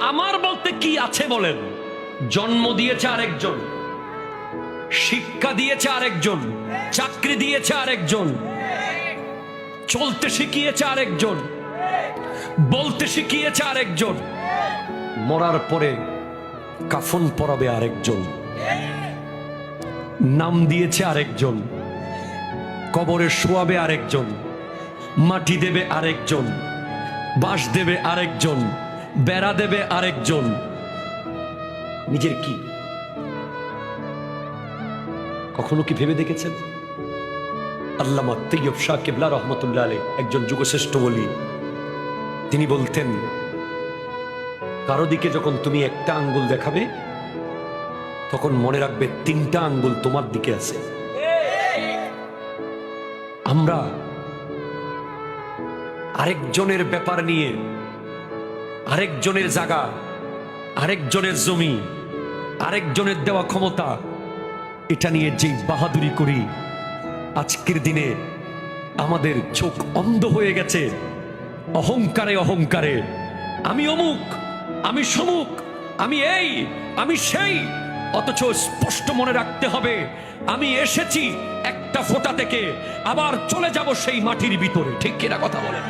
আমার বলতে কি আছে বলেন? জন্ম দিয়েছে আরেকজন, শিক্ষা দিয়েছে আরেকজন, চাকরি দিয়েছে আরেকজন, চলতে শিখিয়েছে আরেকজন, বলতে শিখিয়েছে আরেকজন, মরার পরে কাফন পরাবে আরেকজন, নাম দিয়েছে আরেকজন, কবরে শোয়াবে আরেকজন, মাটি দেবে আরেকজন, বাঁশ দেবে আরেকজন, বেড়া দেবে আরেকজন। নিজের কি কখনো কি ভেবে দেখেছেন? আল্লামা তৈয়ব শাহ কিবলা রহমতুল্লাহ আলাইহ একজন যুগশ্রেষ্ঠ ওলি, তিনি বলতেন, কারো দিকে যখন তুমি একটা আঙ্গুল দেখাবে তখন মনে রাখবে 3টা আঙ্গুল তোমার দিকে আছে। আমরা আরেকজনের ব্যাপার নিয়ে, আরেকজনের জায়গা, আরেকজনের জমি, আরেকজনের দেওয়া ক্ষমতা, এটা নিয়ে যে বাহাদুরি করি, আজকের দিনে আমাদের চোখ অন্ধ হয়ে গেছে অহংকারে অহংকারে। আমি অমুক, আমি সমুক, আমি এই, আমি সেই। অথচ স্পষ্ট মনে রাখতে হবে, আমি এসেছি একটা ফোঁটা থেকে, আবার চলে যাব সেই মাটির ভিতরে। ঠিক কিনা কথা বলে?